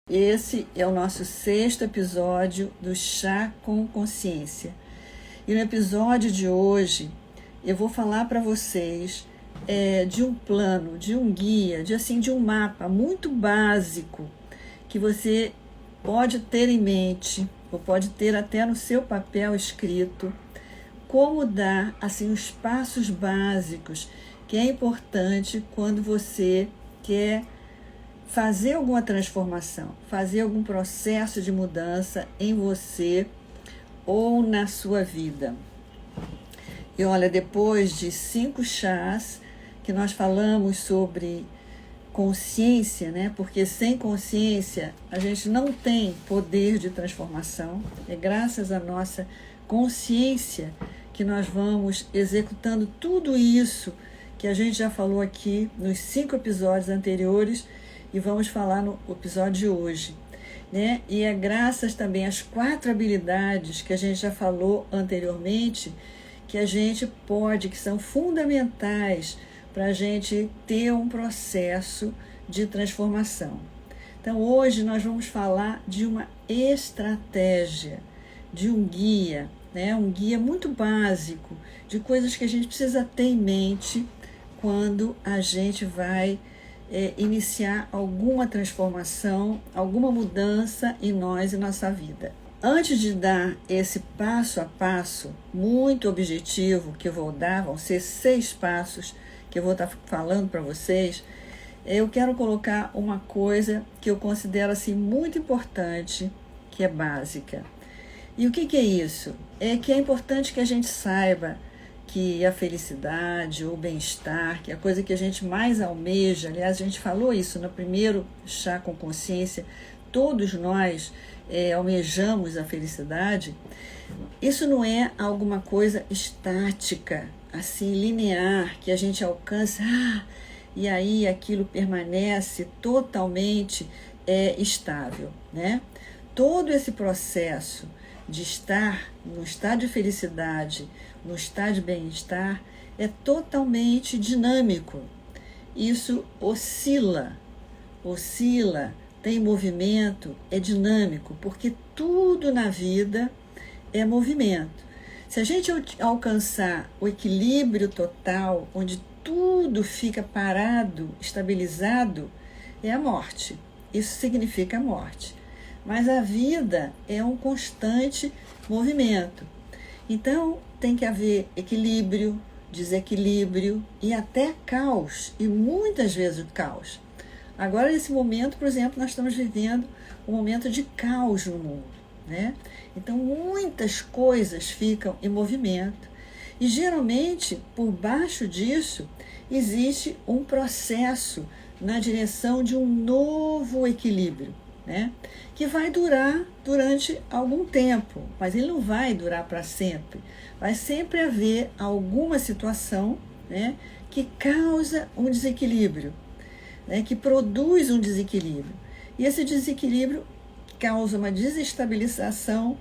Esse é o nosso 6º episódio do Chá com Consciência. E no episódio de hoje eu vou falar para vocês de um plano, de um guia, de um mapa muito básico que você pode ter em mente, ou pode ter até no seu papel escrito, como dar os passos básicos que é importante quando você quer fazer alguma transformação, fazer algum processo de mudança em você ou na sua vida. E olha, depois de 5 chás que nós falamos sobre consciência, né? Porque sem consciência a gente não tem poder de transformação. É graças à nossa consciência que nós vamos executando tudo isso que a gente já falou aqui nos 5 episódios anteriores e vamos falar no episódio de hoje, né? E é graças também às 4 habilidades que a gente já falou anteriormente que a gente pode, que são fundamentais para a gente ter um processo de transformação. Então hoje nós vamos falar de uma estratégia, de um guia, né? Um guia muito básico de coisas que a gente precisa ter em mente quando a gente vai iniciar alguma transformação, alguma mudança em nós e nossa vida. Antes de dar esse passo a passo muito objetivo que eu vou dar, vão ser 6 passos que eu vou estar falando para vocês, eu quero colocar uma coisa que eu considero muito importante, que é básica. E o que é isso? É que é importante que a gente saiba que a felicidade, o bem-estar, que é a coisa que a gente mais almeja, aliás, a gente falou isso no primeiro Chá com Consciência, todos nós almejamos a felicidade. Isso não é alguma coisa estática, linear, que a gente alcança, e aí aquilo permanece totalmente estável, né? Todo esse processo de estar no estado de felicidade, no estado de bem-estar, é totalmente dinâmico. Isso oscila, tem movimento, é dinâmico, porque tudo na vida é movimento. Se a gente alcançar o equilíbrio total, onde tudo fica parado, estabilizado, é a morte. Isso significa a morte. Mas a vida é um constante movimento. Então, tem que haver equilíbrio, desequilíbrio e até caos, e muitas vezes o caos. Agora, nesse momento, por exemplo, nós estamos vivendo um momento de caos no mundo, né? Então, muitas coisas ficam em movimento e, geralmente, por baixo disso, existe um processo na direção de um novo equilíbrio, né? Que vai durar durante algum tempo, mas ele não vai durar para sempre. Vai sempre haver alguma situação, né, que causa um desequilíbrio, né, que produz um desequilíbrio. E esse desequilíbrio causa uma desestabilização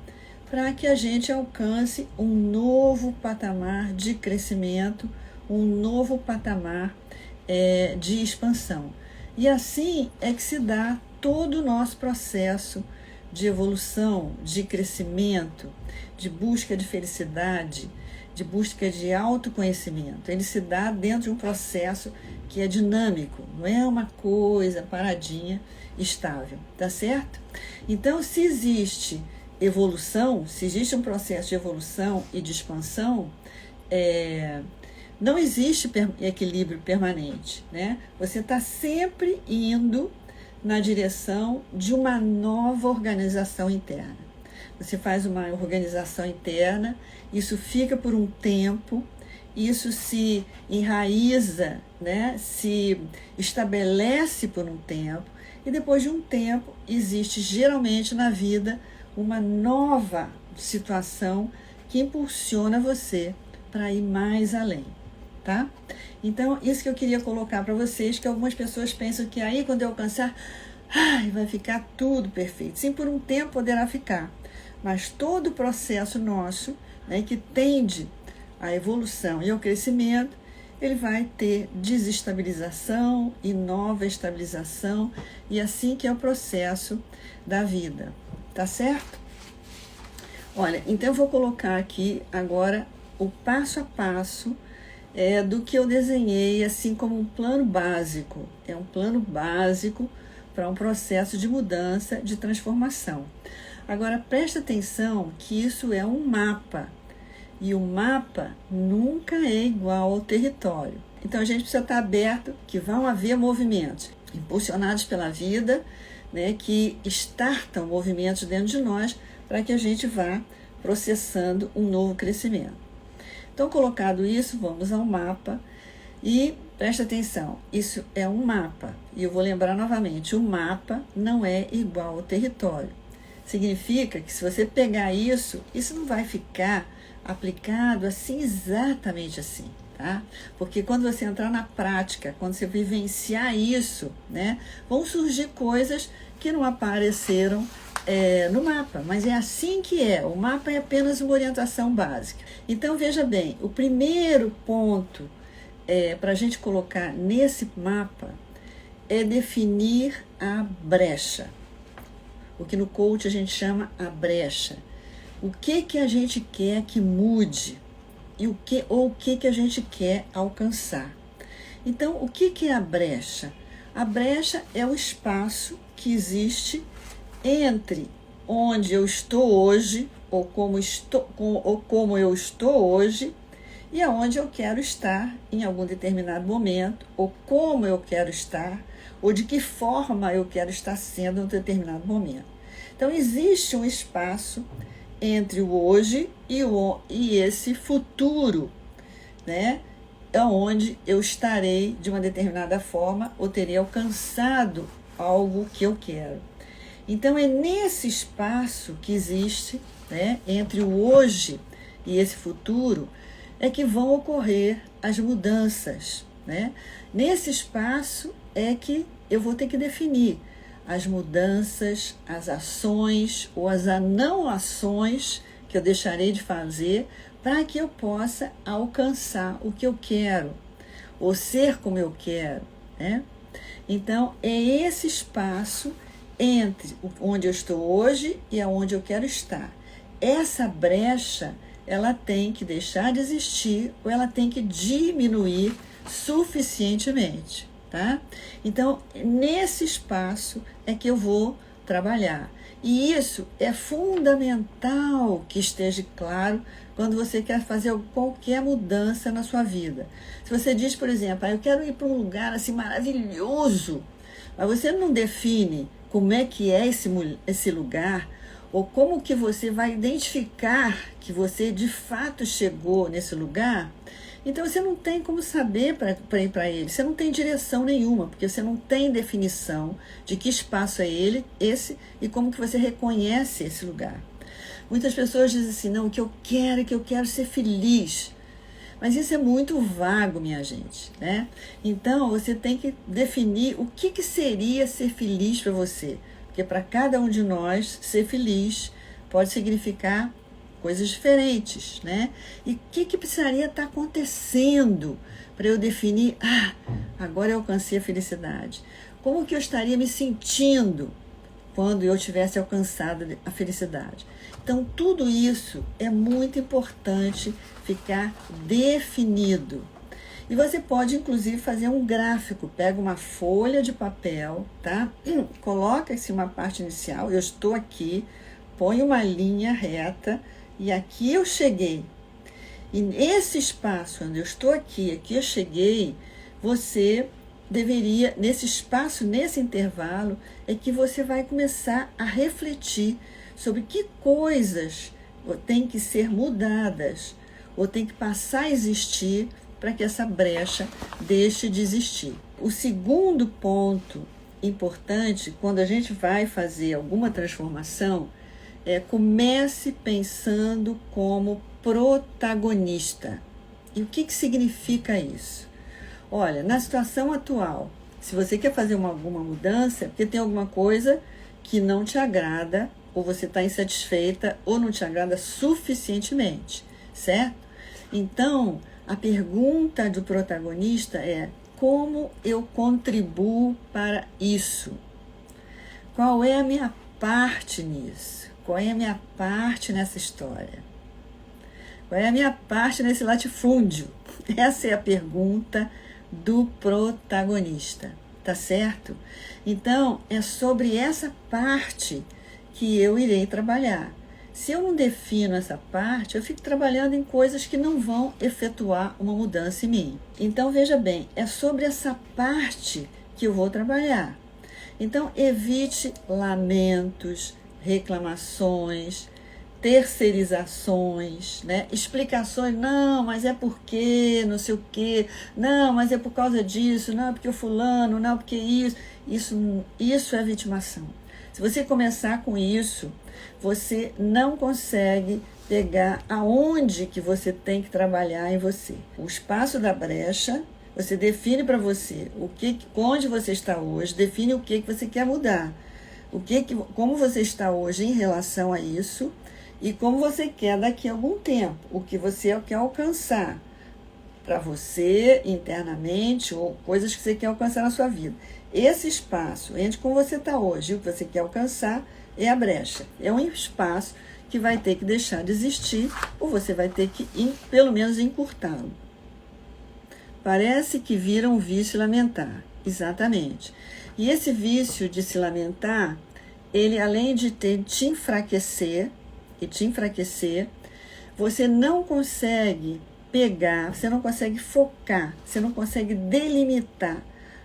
para que a gente alcance um novo patamar de crescimento, um novo patamar de expansão. E assim é que se dá todo o nosso processo de evolução, de crescimento, de busca de felicidade, de busca de autoconhecimento. Ele se dá dentro de um processo que é dinâmico, não é uma coisa paradinha, estável, tá certo? Então, se existe evolução, se existe um processo de evolução e de expansão, não existe equilíbrio permanente, né? Você está sempre indo na direção de uma nova organização interna. Você faz uma organização interna, isso fica por um tempo, isso se enraiza, né? Se estabelece por um tempo, e depois de um tempo existe geralmente na vida uma nova situação que impulsiona você para ir mais além, tá? Então, isso que eu queria colocar para vocês, que algumas pessoas pensam que aí quando eu alcançar, vai ficar tudo perfeito. Sim, por um tempo poderá ficar, mas todo o processo nosso, né, que tende à evolução e ao crescimento, ele vai ter desestabilização e nova estabilização, e assim que é o processo da vida, tá certo? Olha, então eu vou colocar aqui agora o passo a passo do que eu desenhei assim como um plano básico. É um plano básico para um processo de mudança, de transformação. Agora, presta atenção que isso é um mapa. E o mapa nunca é igual ao território. Então, a gente precisa estar aberto que vão haver movimentos impulsionados pela vida, né, que startam movimentos dentro de nós para que a gente vá processando um novo crescimento. Então, colocado isso, vamos ao mapa e presta atenção, isso é um mapa. E eu vou lembrar novamente, o mapa não é igual ao território. Significa que se você pegar isso não vai ficar aplicado assim, exatamente assim, tá? Porque quando você entrar na prática, quando você vivenciar isso, né, vão surgir coisas que não apareceram no mapa, mas é assim que é. O mapa é apenas uma orientação básica. Então, veja bem, o primeiro ponto para a gente colocar nesse mapa é definir a brecha. O que no coach a gente chama a brecha. O que a gente quer que mude e o que a gente quer alcançar. Então, o que é a brecha? A brecha é o espaço que existe entre onde eu estou hoje, ou como eu estou hoje, e aonde eu quero estar em algum determinado momento, ou como eu quero estar, ou de que forma eu quero estar sendo em um determinado momento. Então, existe um espaço entre o hoje e esse futuro, né? Onde eu estarei de uma determinada forma ou terei alcançado algo que eu quero. Então, é nesse espaço que existe, né, entre o hoje e esse futuro, é que vão ocorrer as mudanças, né? Nesse espaço é que eu vou ter que definir as mudanças, as ações ou as não ações que eu deixarei de fazer para que eu possa alcançar o que eu quero, ou ser como eu quero, né? Então, é esse espaço entre onde eu estou hoje e aonde eu quero estar. Essa brecha, ela tem que deixar de existir ou ela tem que diminuir suficientemente, tá? Então, nesse espaço é que eu vou trabalhar. E isso é fundamental que esteja claro quando você quer fazer qualquer mudança na sua vida. Se você diz, por exemplo, eu quero ir para um lugar assim maravilhoso, mas você não define como é que é esse lugar, ou como que você vai identificar que você de fato chegou nesse lugar, então você não tem como saber para ir para ele, você não tem direção nenhuma, porque você não tem definição de que espaço é esse e como que você reconhece esse lugar. Muitas pessoas dizem assim, não, o que eu quero é que eu quero ser feliz. Mas isso é muito vago, minha gente, né? Então, você tem que definir o que seria ser feliz para você. Porque para cada um de nós, ser feliz pode significar coisas diferentes, né? E o que precisaria estar acontecendo para eu definir, agora eu alcancei a felicidade? Como que eu estaria me sentindo quando eu tivesse alcançado a felicidade? Então, tudo isso é muito importante ficar definido. E você pode, inclusive, fazer um gráfico. Pega uma folha de papel, tá? Coloca-se uma parte inicial, eu estou aqui, põe uma linha reta e aqui eu cheguei. E nesse espaço onde eu estou aqui eu cheguei, você deveria, nesse espaço, nesse intervalo, é que você vai começar a refletir sobre que coisas têm que ser mudadas ou tem que passar a existir para que essa brecha deixe de existir. O segundo ponto importante, quando a gente vai fazer alguma transformação, comece pensando como protagonista. E o que significa isso? Olha, na situação atual, se você quer fazer alguma mudança, é porque tem alguma coisa que não te agrada, ou você está insatisfeita, ou não te agrada suficientemente, certo? Então, A pergunta do protagonista é: como eu contribuo para isso? Qual é a minha parte nisso? Qual é a minha parte nessa história? Qual é a minha parte nesse latifúndio? Essa é a pergunta do protagonista, tá certo? Então, é sobre essa parte que eu irei trabalhar. Se eu não defino essa parte, eu fico trabalhando em coisas que não vão efetuar uma mudança em mim. Então, veja bem, é sobre essa parte que eu vou trabalhar. Então, evite lamentos, reclamações, terceirizações, né? Explicações, não, mas é porque, não sei o quê, não, mas é por causa disso, não, porque o fulano, não, porque isso é vitimação. Se você começar com isso, você não consegue pegar aonde que você tem que trabalhar em você. O espaço da brecha, você define para você onde você está hoje, define o que você quer mudar, como você está hoje em relação a isso e como você quer daqui a algum tempo, o que você quer alcançar para você internamente ou coisas que você quer alcançar na sua vida. Esse espaço entre como você está hoje e o que você quer alcançar é a brecha. É um espaço que vai ter que deixar de existir ou você vai ter que, pelo menos, encurtá-lo. Parece que vira um vício lamentar. Exatamente. E esse vício de se lamentar, ele além de te enfraquecer, você não consegue pegar, você não consegue focar, você não consegue delimitar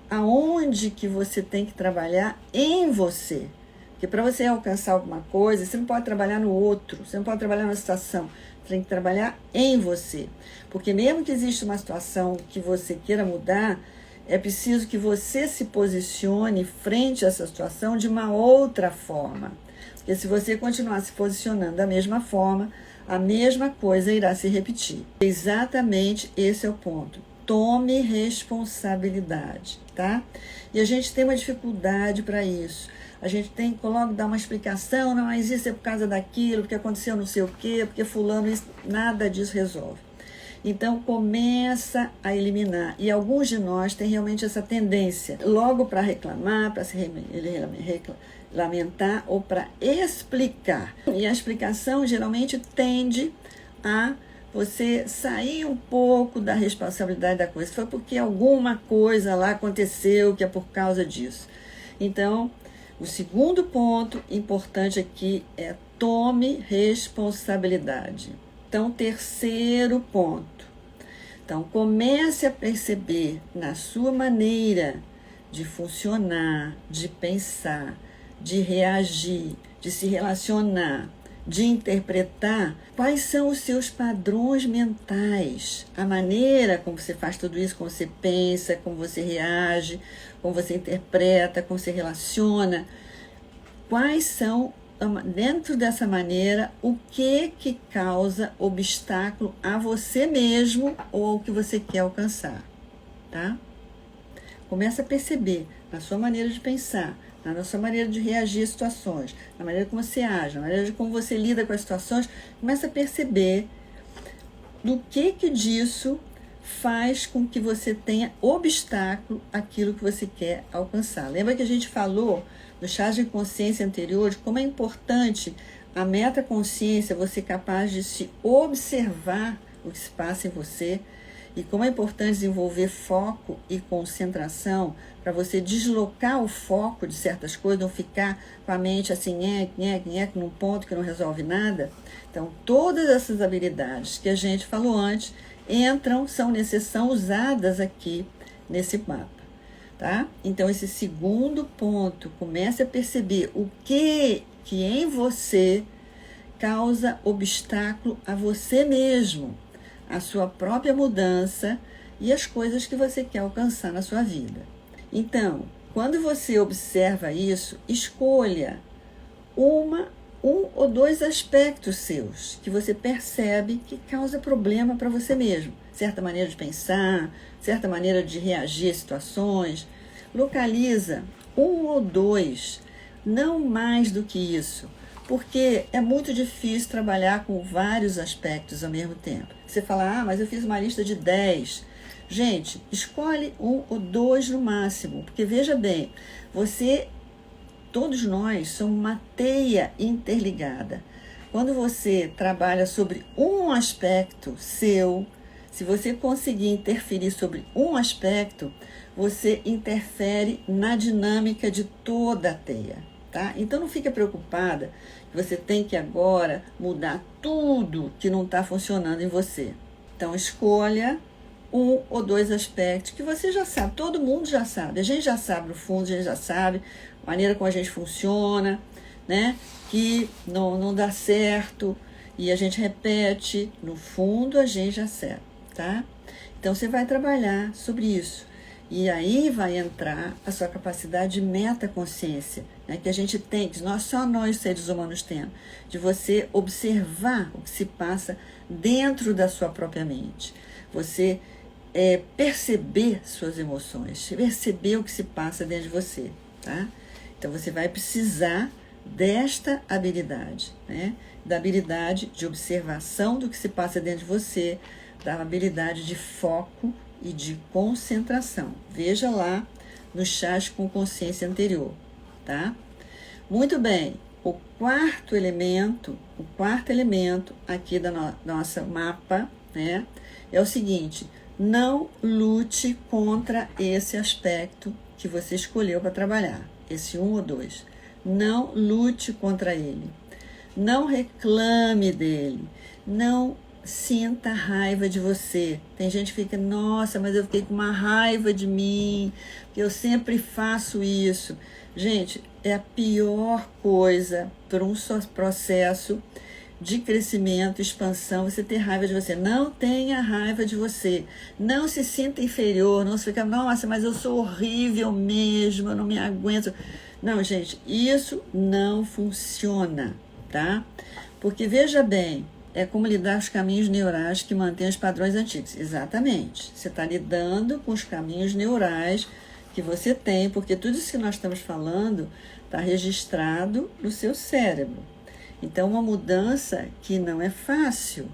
aonde que você tem que trabalhar em você. Porque para você alcançar alguma coisa, você não pode trabalhar no outro, você não pode trabalhar na situação, você tem que trabalhar em você. Porque mesmo que exista uma situação que você queira mudar, é preciso que você se posicione frente a essa situação de uma outra forma. Porque se você continuar se posicionando da mesma forma, a mesma coisa irá se repetir. Exatamente esse é o ponto. Tome responsabilidade, tá? E a gente tem uma dificuldade para isso. A gente tem que logo dar uma explicação, não, mas isso é por causa daquilo, porque aconteceu não sei o quê, porque fulano, isso, nada disso resolve. Então, começa a eliminar. E alguns de nós têm realmente essa tendência, logo para reclamar, para se lamentar ou para explicar. E a explicação geralmente tende a você sair um pouco da responsabilidade da coisa. Foi porque alguma coisa lá aconteceu que é por causa disso. Então, o segundo ponto importante aqui é tome responsabilidade. Então, terceiro ponto. Então, comece a perceber na sua maneira de funcionar, de pensar, de reagir, de se relacionar, de interpretar quais são os seus padrões mentais, a maneira como você faz tudo isso, como você pensa, como você reage, como você interpreta, como você relaciona. Quais são, dentro dessa maneira, o que causa obstáculo a você mesmo ou ao que você quer alcançar, tá? Começa a perceber na sua maneira de pensar, na sua maneira de reagir às situações, na maneira como você age, na maneira de como você lida com as situações. Começa a perceber do que disso faz com que você tenha obstáculo àquilo que você quer alcançar. Lembra que a gente falou no chá de consciência anterior de como é importante a metaconsciência, você capaz de se observar o que se passa em você, e como é importante desenvolver foco e concentração para você deslocar o foco de certas coisas, não ficar com a mente assim, num ponto que não resolve nada. Então, todas essas habilidades que a gente falou antes são usadas aqui nesse mapa, tá? Então, esse segundo ponto, comece a perceber o que em você causa obstáculo a você mesmo, a sua própria mudança e as coisas que você quer alcançar na sua vida. Então, quando você observa isso, escolha um ou dois aspectos seus que você percebe que causa problema para você mesmo. Certa maneira de pensar, certa maneira de reagir a situações. Localiza um ou dois, não mais do que isso, porque é muito difícil trabalhar com vários aspectos ao mesmo tempo. Você fala, mas eu fiz uma lista de 10. Gente, escolhe 1 ou 2 no máximo, porque veja bem, todos nós somos uma teia interligada. Quando você trabalha sobre um aspecto seu, se você conseguir interferir sobre um aspecto, você interfere na dinâmica de toda a teia, tá? Então não fica preocupada que você tem que agora mudar tudo que não está funcionando em você. Então escolha 1 ou 2 aspectos que você já sabe, todo mundo já sabe, a gente já sabe no fundo, a gente já sabe a maneira como a gente funciona, né? Que não dá certo e a gente repete, no fundo a gente já sabe, tá? Então você vai trabalhar sobre isso e aí vai entrar a sua capacidade de metaconsciência, né? Que a gente tem, que só nós seres humanos temos, de você observar o que se passa dentro da sua própria mente, você perceber suas emoções, perceber o que se passa dentro de você, tá? Então você vai precisar desta habilidade, né? Da habilidade de observação do que se passa dentro de você, da habilidade de foco e de concentração. Veja lá no chat com consciência anterior, tá? Muito bem, o quarto elemento aqui da nossa mapa, né? É o seguinte: não lute contra esse aspecto que você escolheu para trabalhar, esse 1 ou 2. Não lute contra ele. Não reclame dele. Não sinta raiva de você. Tem gente que fica, nossa, mas eu fiquei com uma raiva de mim, que eu sempre faço isso. Gente, é a pior coisa para um processo de crescimento, expansão, você ter raiva de você. Não tenha raiva de você. Não se sinta inferior, não se fica, nossa, mas eu sou horrível mesmo, eu não me aguento. Não, gente, isso não funciona, tá? Porque, veja bem, é como lidar com os caminhos neurais que mantêm os padrões antigos. Exatamente. Você está lidando com os caminhos neurais que você tem, porque tudo isso que nós estamos falando está registrado no seu cérebro. Então, uma mudança que não é fácil,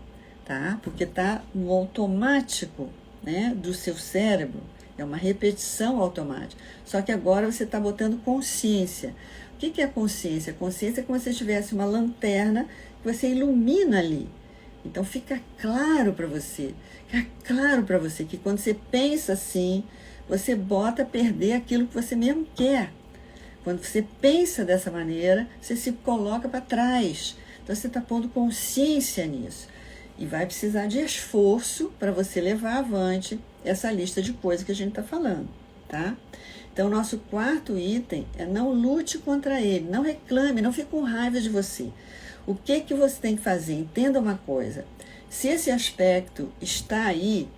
tá? Porque está no automático, né, do seu cérebro. É uma repetição automática. Só que agora você está botando consciência. O que é consciência? Consciência é como se tivesse uma lanterna que você ilumina ali. Então, fica claro para você. Fica claro para você que quando você pensa assim, você bota a perder aquilo que você mesmo quer. Quando você pensa dessa maneira, você se coloca para trás. Então, você está pondo consciência nisso. E vai precisar de esforço para você levar avante essa lista de coisas que a gente está falando, tá? Então, o nosso quarto item é não lute contra ele, não reclame, não fique com raiva de você. O que você tem que fazer? Entenda uma coisa. Se esse aspecto está aí,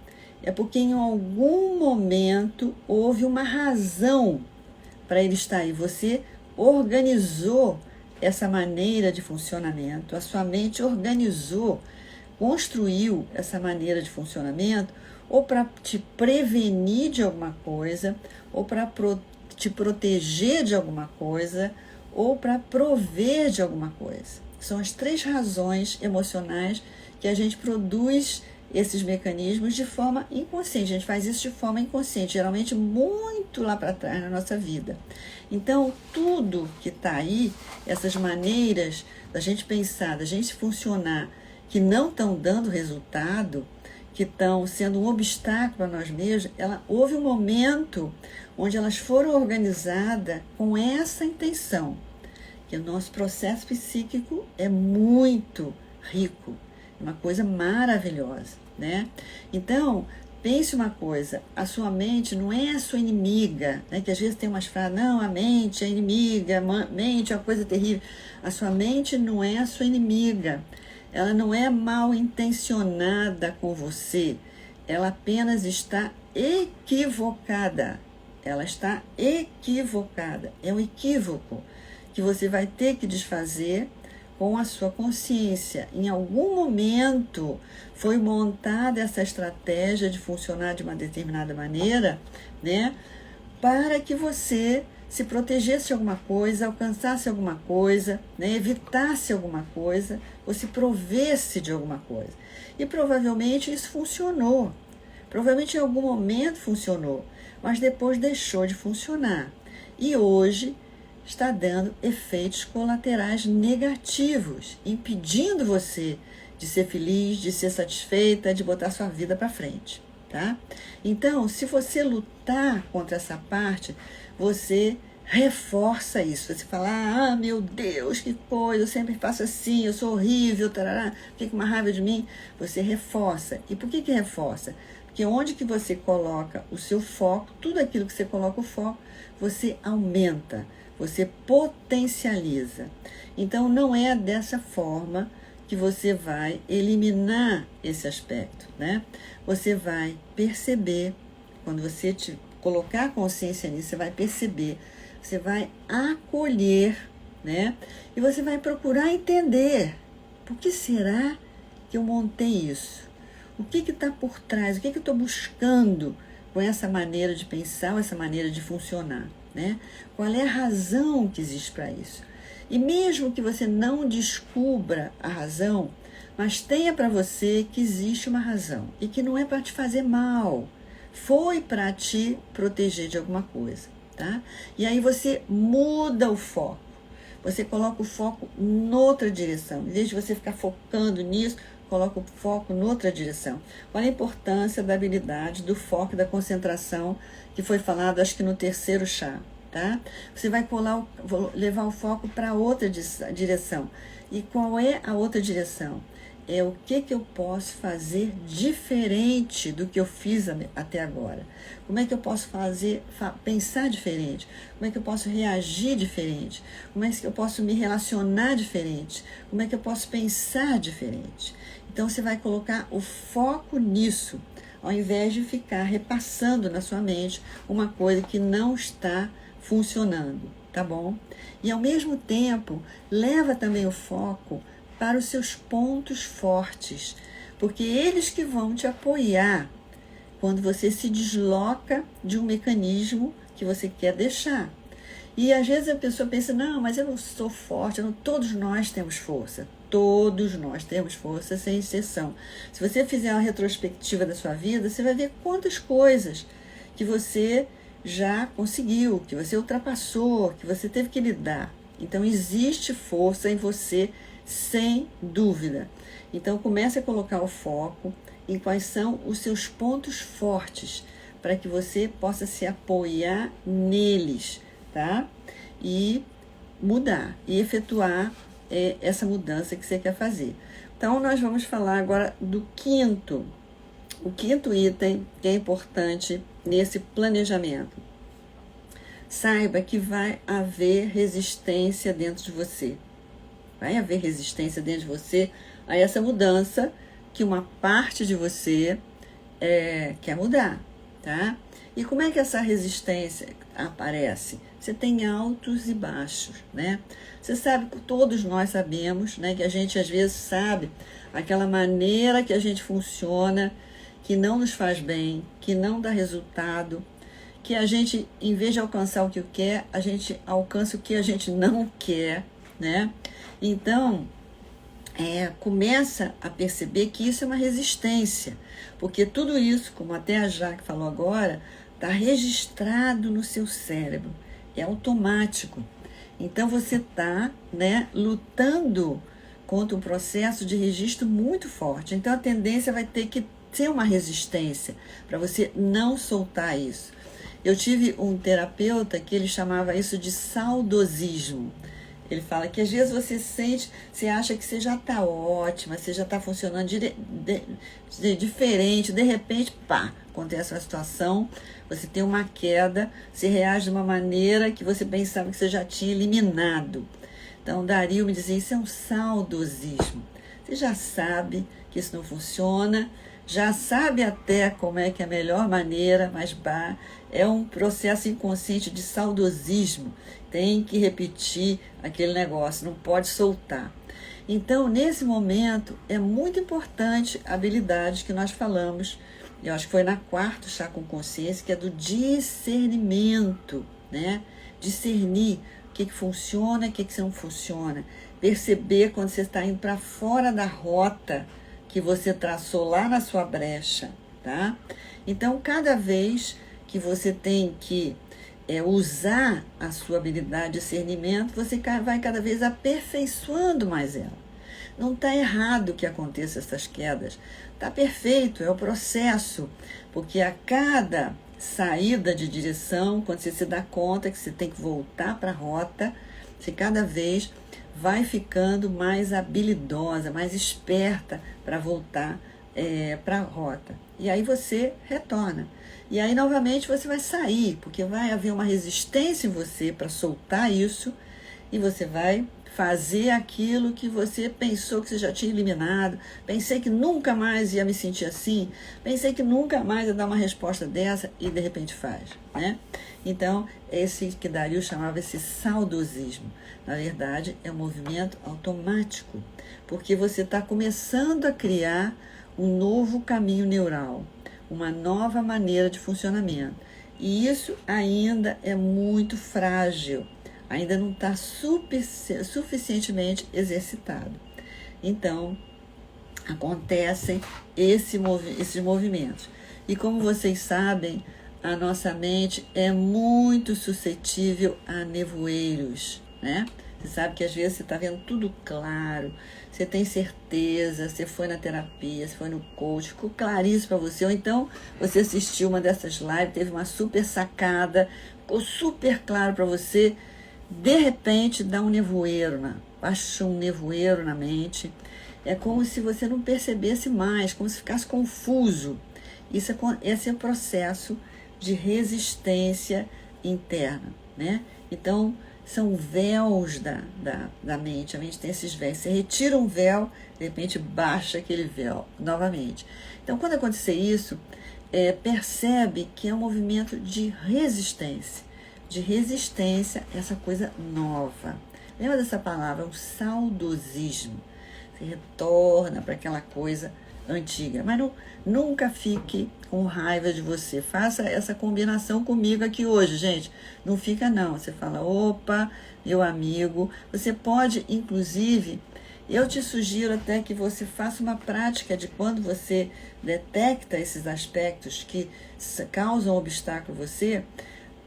é porque em algum momento houve uma razão para ele estar aí. Você organizou essa maneira de funcionamento, a sua mente organizou, construiu essa maneira de funcionamento, ou para te prevenir de alguma coisa, ou para te proteger de alguma coisa, ou para prover de alguma coisa. São as 3 razões emocionais que a gente produz esses mecanismos de forma inconsciente. A gente faz isso de forma inconsciente, geralmente muito lá para trás na nossa vida. Então, tudo que está aí, essas maneiras da gente pensar, da gente funcionar, que não estão dando resultado, que estão sendo um obstáculo para nós mesmos, houve um momento onde elas foram organizadas com essa intenção, que o nosso processo psíquico é muito rico, uma coisa maravilhosa, né? Então, pense uma coisa, a sua mente não é a sua inimiga, né? Que às vezes tem umas frases, não, a mente é inimiga, a mente é uma coisa terrível. A sua mente não é a sua inimiga, ela não é mal intencionada com você, ela apenas está equivocada, ela está equivocada, é um equívoco que você vai ter que desfazer com a sua consciência. Em algum momento foi montada essa estratégia de funcionar de uma determinada maneira, né, para que você se protegesse de alguma coisa, alcançasse alguma coisa, né? Evitasse alguma coisa, ou se provesse de alguma coisa. E provavelmente isso funcionou. Provavelmente em algum momento funcionou, mas depois deixou de funcionar. E hoje está dando efeitos colaterais negativos, impedindo você de ser feliz, de ser satisfeita, de botar sua vida para frente, tá? Então, se você lutar contra essa parte, você reforça isso. Você fala, ah, meu Deus, que coisa, eu sempre faço assim, eu sou horrível, tarará, fica uma raiva de mim. Você reforça. E por que reforça? Porque onde que você coloca o seu foco, tudo aquilo que você coloca o foco, você aumenta, você potencializa. Então, não é dessa forma que você vai eliminar esse aspecto, né? Você vai perceber, quando você colocar a consciência nisso, você vai perceber, você vai acolher, né? E você vai procurar entender, por que será que eu montei isso? O que está por trás? O que eu estou buscando com essa maneira de pensar, essa maneira de funcionar, né? Qual é a razão que existe para isso? E mesmo que você não descubra a razão, mas tenha para você que existe uma razão e que não é para te fazer mal, foi para te proteger de alguma coisa, tá? E aí você muda o foco, você coloca o foco noutra direção, em vez de você ficar focando nisso, coloca o foco noutra direção. Olha a importância da habilidade, do foco e da concentração que foi falado, acho que no terceiro chá. Tá? Você vai levar o foco para outra direção. E qual é a outra direção? É o que eu posso fazer diferente do que eu fiz até agora. Como é que eu posso pensar diferente? Como é que eu posso reagir diferente? Como é que eu posso me relacionar diferente? Como é que eu posso pensar diferente? Então você vai colocar o foco nisso, ao invés de ficar repassando na sua mente uma coisa que não está funcionando, tá bom? E ao mesmo tempo, leva também o foco para os seus pontos fortes, porque eles que vão te apoiar quando você se desloca de um mecanismo que você quer deixar. E às vezes a pessoa pensa, não, mas eu não sou forte, todos nós temos força. Todos nós temos força, sem exceção. Se você fizer uma retrospectiva da sua vida, você vai ver quantas coisas que você já conseguiu, que você ultrapassou, que você teve que lidar. Então, existe força em você, sem dúvida. Então, comece a colocar o foco em quais são os seus pontos fortes, para que você possa se apoiar neles, tá? E mudar, e efetuar essa mudança que você quer fazer. Então, nós vamos falar agora do o quinto item que é importante nesse planejamento. Saiba que vai haver resistência dentro de você. Vai haver resistência dentro de você a essa mudança que uma parte de você quer mudar, tá? E como é que essa resistência aparece? Você tem altos e baixos, né? Você sabe, todos nós sabemos, né, que a gente às vezes sabe aquela maneira que a gente funciona, que não nos faz bem, que não dá resultado, que a gente, em vez de alcançar o que quer, a gente alcança o que a gente não quer, né? Então, começa a perceber que isso é uma resistência, porque tudo isso, como até a Jaque falou agora, está registrado no seu cérebro, é automático. Então, você está, né, lutando contra um processo de registro muito forte. Então, a tendência vai ter que ter uma resistência para você não soltar isso. Eu tive um terapeuta que ele chamava isso de saudosismo. Ele fala que às vezes você acha que você já está ótima, você já está funcionando diferente, de repente, pá, acontece uma situação, você tem uma queda, você reage de uma maneira que você pensava que você já tinha eliminado. Então, Dario me dizia, isso é um saudosismo. Você já sabe que isso não funciona, já sabe até como é que é a melhor maneira, mas é um processo inconsciente de saudosismo. Tem que repetir aquele negócio, não pode soltar. Então, nesse momento, é muito importante a habilidade que nós falamos, eu acho que foi na quarto chá com consciência, que é do discernimento, né? discernir o que funciona e o que não funciona, perceber quando você está indo para fora da rota que você traçou lá na sua brecha, tá? Então, cada vez que você tem que usar a sua habilidade de discernimento, você vai cada vez aperfeiçoando mais ela. Não está errado que aconteça essas quedas, está perfeito, é o processo, porque a cada saída de direção, quando você se dá conta que você tem que voltar para a rota, você cada vez vai ficando mais habilidosa, mais esperta para voltar para a rota. E aí você retorna. E aí, novamente, você vai sair, porque vai haver uma resistência em você para soltar isso, e você vai fazer aquilo que você pensou que você já tinha eliminado. Pensei que nunca mais ia me sentir assim, pensei que nunca mais ia dar uma resposta dessa, e de repente faz, né? Então, esse que Dario chamava esse saudosismo. Na verdade, é um movimento automático, porque você está começando a criar um novo caminho neural, uma nova maneira de funcionamento. E isso ainda é muito frágil, ainda não está suficientemente exercitado. Então, acontecem esses movimentos. E como vocês sabem, a nossa mente é muito suscetível a nevoeiros, né? Você sabe que às vezes você está vendo tudo claro, você tem certeza, você foi na terapia, você foi no coach, ficou claríssimo para você, ou então você assistiu uma dessas lives, teve uma super sacada, ficou super claro para você, de repente dá um nevoeiro, baixa um nevoeiro na mente, é como se você não percebesse mais, como se ficasse confuso. Esse é o processo de resistência interna, né? Então, são véus da mente. A mente tem esses véus. Você retira um véu, de repente baixa aquele véu novamente. Então, quando acontecer isso, percebe que é um movimento de resistência. De resistência a essa coisa nova. Lembra dessa palavra? Um saudosismo. Você retorna para aquela coisa antiga. Mas nunca fique com raiva de você. Faça essa combinação comigo aqui hoje, gente. Não fica não. Você fala, opa, meu amigo. Você pode, inclusive, eu te sugiro até que você faça uma prática de quando você detecta esses aspectos que causam obstáculo a você,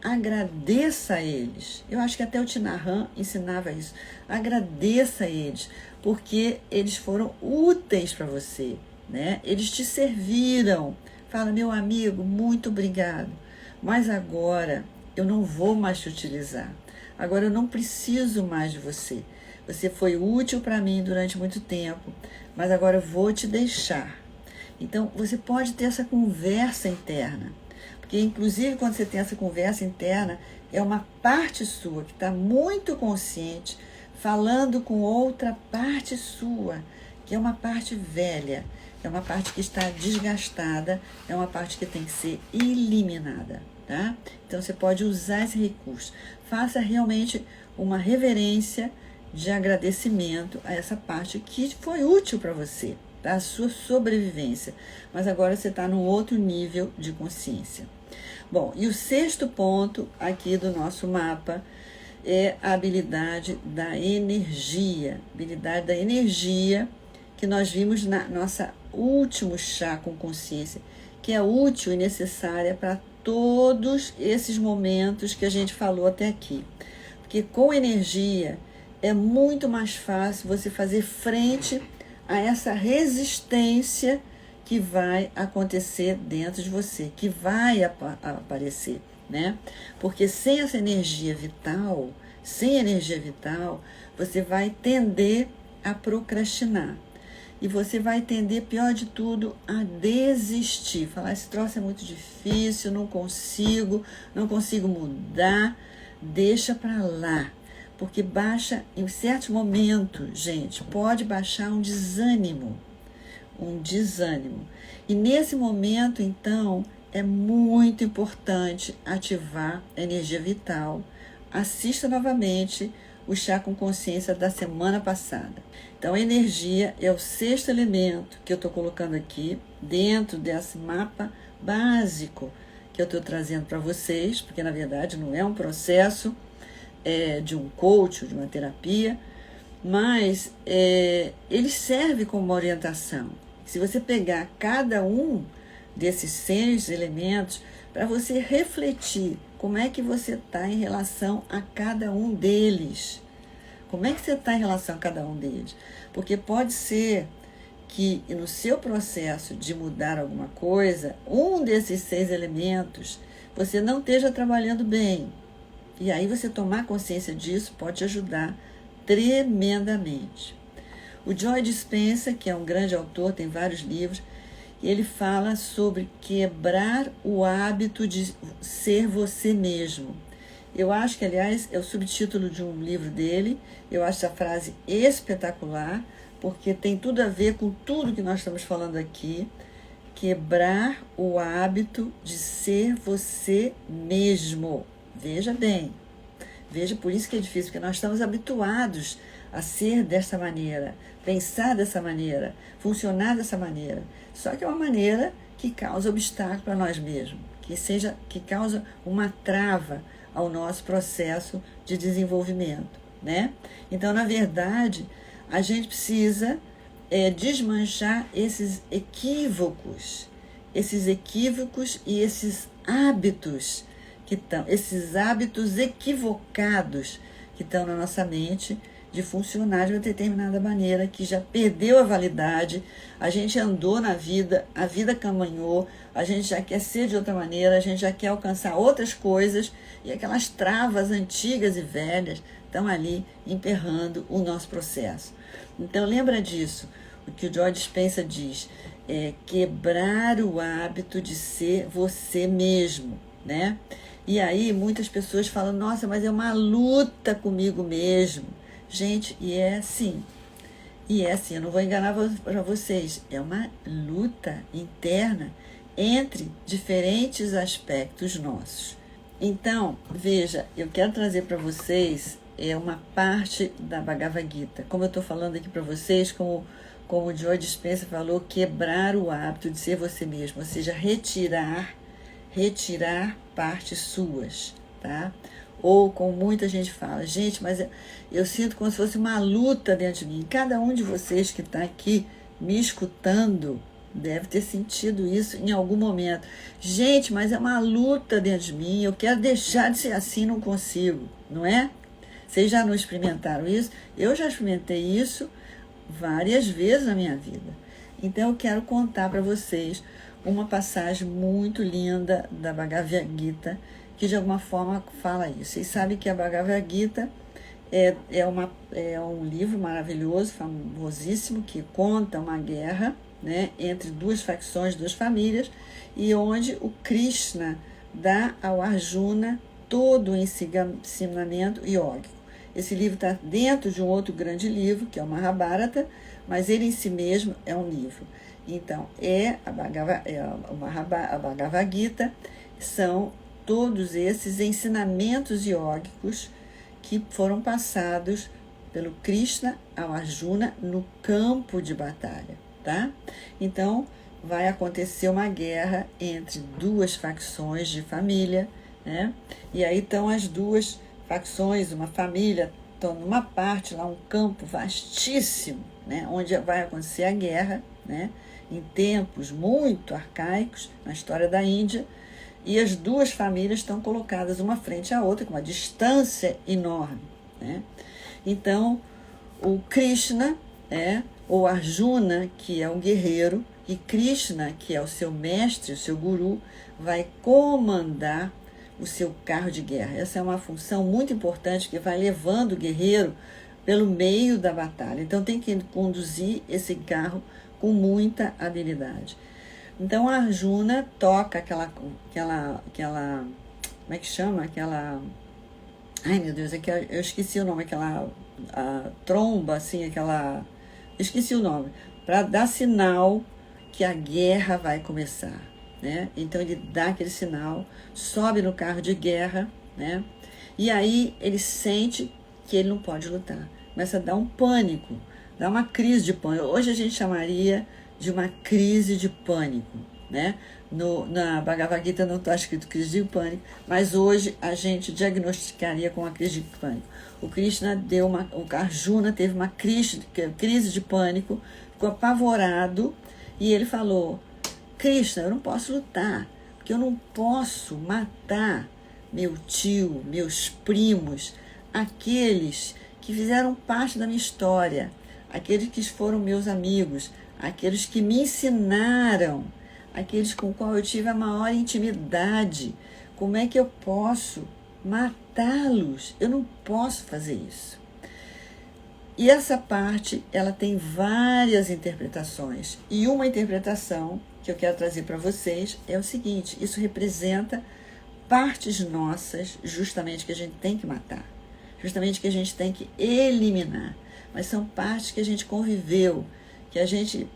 agradeça a eles. Eu acho que até o Tinahan ensinava isso. Agradeça a eles, porque eles foram úteis para você, né? Eles te serviram. Fala, meu amigo, muito obrigado, mas agora eu não vou mais te utilizar. Agora eu não preciso mais de você. Você foi útil para mim durante muito tempo, mas agora eu vou te deixar. Então, você pode ter essa conversa interna. Porque, inclusive, quando você tem essa conversa interna, é uma parte sua que está muito consciente, falando com outra parte sua, que é uma parte velha, é uma parte que está desgastada, é uma parte que tem que ser eliminada, tá? Então, você pode usar esse recurso. Faça realmente uma reverência de agradecimento a essa parte que foi útil para você, tá? A sua sobrevivência. Mas agora você está num outro nível de consciência. Bom, e o sexto ponto aqui do nosso mapa é a habilidade da energia. Habilidade da energia que nós vimos na nossa último chá com consciência, que é útil e necessária para todos esses momentos que a gente falou até aqui. Porque com energia é muito mais fácil você fazer frente a essa resistência que vai acontecer dentro de você, que vai aparecer, né? Porque sem essa energia vital, você vai tender a procrastinar. E você vai tender, pior de tudo, a desistir. Falar, esse troço é muito difícil, não consigo mudar, deixa para lá. Porque baixa, em certos momentos, gente, pode baixar um desânimo. E nesse momento, então, é muito importante ativar a energia vital. Assista novamente o chá com consciência da semana passada. Então, a energia é o sexto elemento que eu estou colocando aqui dentro desse mapa básico que eu estou trazendo para vocês, porque na verdade não é um processo de um coach, de uma terapia, mas ele serve como uma orientação. Se você pegar cada um desses 6 elementos, para você refletir como é que você está em relação a cada um deles. Como é que você está em relação a cada um deles? Porque pode ser que no seu processo de mudar alguma coisa, um desses 6 elementos, você não esteja trabalhando bem. E aí você tomar consciência disso pode te ajudar tremendamente. O Joe Dispenza, que é um grande autor, tem vários livros, ele fala sobre quebrar o hábito de ser você mesmo. Eu acho que, aliás, é o subtítulo de um livro dele. Eu acho essa frase espetacular, porque tem tudo a ver com tudo que nós estamos falando aqui. Quebrar o hábito de ser você mesmo. Veja bem. Veja, por isso que é difícil, porque nós estamos habituados a ser dessa maneira, pensar dessa maneira, funcionar dessa maneira. Só que é uma maneira que causa obstáculo para nós mesmos, que causa uma trava ao nosso processo de desenvolvimento, né? Então, na verdade, a gente precisa desmanchar esses equívocos e esses hábitos esses hábitos equivocados que estão na nossa mente de funcionar de uma determinada maneira, que já perdeu a validade, a gente andou na vida, a vida caminhou, a gente já quer ser de outra maneira, a gente já quer alcançar outras coisas, e aquelas travas antigas e velhas estão ali emperrando o nosso processo. Então lembra disso, o que o Joe Dispenza diz, quebrar o hábito de ser você mesmo, né? E aí muitas pessoas falam, nossa, mas é uma luta comigo mesmo. Gente, e é assim, eu não vou enganar para vocês, é uma luta interna entre diferentes aspectos nossos. Então, veja, eu quero trazer para vocês uma parte da Bhagavad Gita. Como eu estou falando aqui para vocês, como o Joe Dispenza falou, quebrar o hábito de ser você mesmo, ou seja, retirar partes suas, tá? Ou como muita gente fala, gente, mas eu sinto como se fosse uma luta dentro de mim. Cada um de vocês que está aqui me escutando deve ter sentido isso em algum momento. Gente, mas é uma luta dentro de mim, eu quero deixar de ser assim, não consigo, não é? Vocês já não experimentaram isso? Eu já experimentei isso várias vezes na minha vida. Então eu quero contar para vocês uma passagem muito linda da Bhagavad Gita, que de alguma forma fala isso. Vocês sabem que a Bhagavad Gita é um livro maravilhoso, famosíssimo, que conta uma guerra, né, entre duas facções, duas famílias, e onde o Krishna dá ao Arjuna todo o ensinamento yógico. Esse livro está dentro de um outro grande livro, que é o Mahabharata, mas ele em si mesmo é um livro. Então, a Bhagavad Gita são todos esses ensinamentos yógicos que foram passados pelo Krishna ao Arjuna no campo de batalha, tá? Então, vai acontecer uma guerra entre duas facções de família, né? E aí estão as duas facções, uma família, estão numa parte lá, um campo vastíssimo, né? Onde vai acontecer a guerra, né? Em tempos muito arcaicos, na história da Índia, e as duas famílias estão colocadas uma frente à outra, com uma distância enorme, né? Então, o Krishna, ou Arjuna, que é um guerreiro, e Krishna, que é o seu mestre, o seu guru, vai comandar o seu carro de guerra. Essa é uma função muito importante que vai levando o guerreiro pelo meio da batalha. Então, tem que conduzir esse carro com muita habilidade. Então, a Arjuna toca aquela como é que chama? Ai, meu Deus, eu esqueci o nome, a tromba, assim, esqueci o nome, para dar sinal que a guerra vai começar, né? Então, ele dá aquele sinal, sobe no carro de guerra, né? E aí, ele sente que ele não pode lutar. Começa a dar um pânico, dá uma crise de pânico. Hoje a gente chamaria de uma crise de pânico, né? Na Bhagavad Gita não está escrito crise de pânico, mas hoje a gente diagnosticaria com a crise de pânico. O Krishna o Arjuna teve uma crise de pânico, ficou apavorado, e ele falou: Krishna, eu não posso lutar, porque eu não posso matar meu tio, meus primos, aqueles que fizeram parte da minha história, aqueles que foram meus amigos, aqueles que me ensinaram, aqueles com qual eu tive a maior intimidade. Como é que eu posso matá-los? Eu não posso fazer isso. E essa parte, ela tem várias interpretações. E uma interpretação que eu quero trazer para vocês é o seguinte: isso representa partes nossas, justamente, que a gente tem que matar, justamente que a gente tem que eliminar. Mas são partes que a gente conviveu, que a gente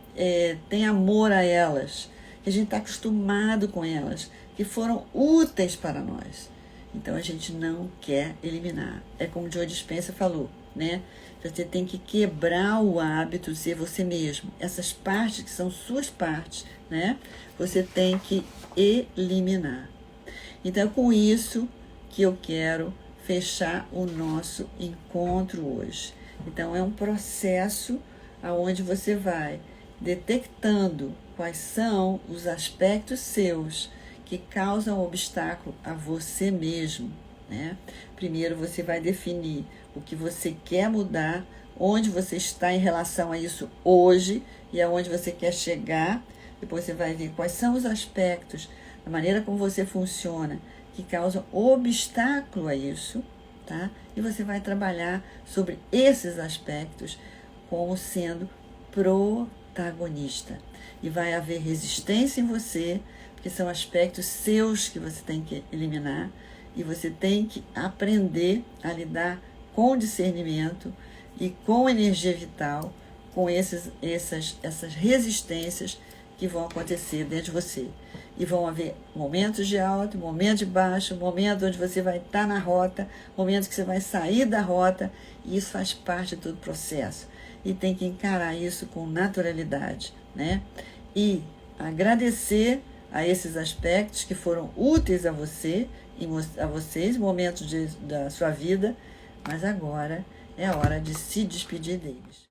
tem amor a elas, que a gente está acostumado com elas, que foram úteis para nós. Então a gente não quer eliminar. É como o Joe Dispenza falou, né? Você tem que quebrar o hábito de ser você mesmo. Essas partes que são suas partes, né? Você tem que eliminar. Então é com isso que eu quero fechar o nosso encontro hoje. Então é um processo onde você vai detectando quais são os aspectos seus que causam obstáculo a você mesmo, né? Primeiro você vai definir o que você quer mudar, onde você está em relação a isso hoje e aonde você quer chegar. Depois você vai ver quais são os aspectos, a maneira como você funciona, que causam obstáculo a isso, tá? E você vai trabalhar sobre esses aspectos como sendo protagonista. E vai haver resistência em você, porque são aspectos seus que você tem que eliminar, e você tem que aprender a lidar com discernimento e com energia vital, com essas resistências que vão acontecer dentro de você. E vão haver momentos de alto, momentos de baixo, momentos onde você vai estar na rota, momentos que você vai sair da rota, e isso faz parte de todo o processo. E tem que encarar isso com naturalidade, né? E agradecer a esses aspectos que foram úteis a você, a vocês, momentos da sua vida, mas agora é a hora de se despedir deles.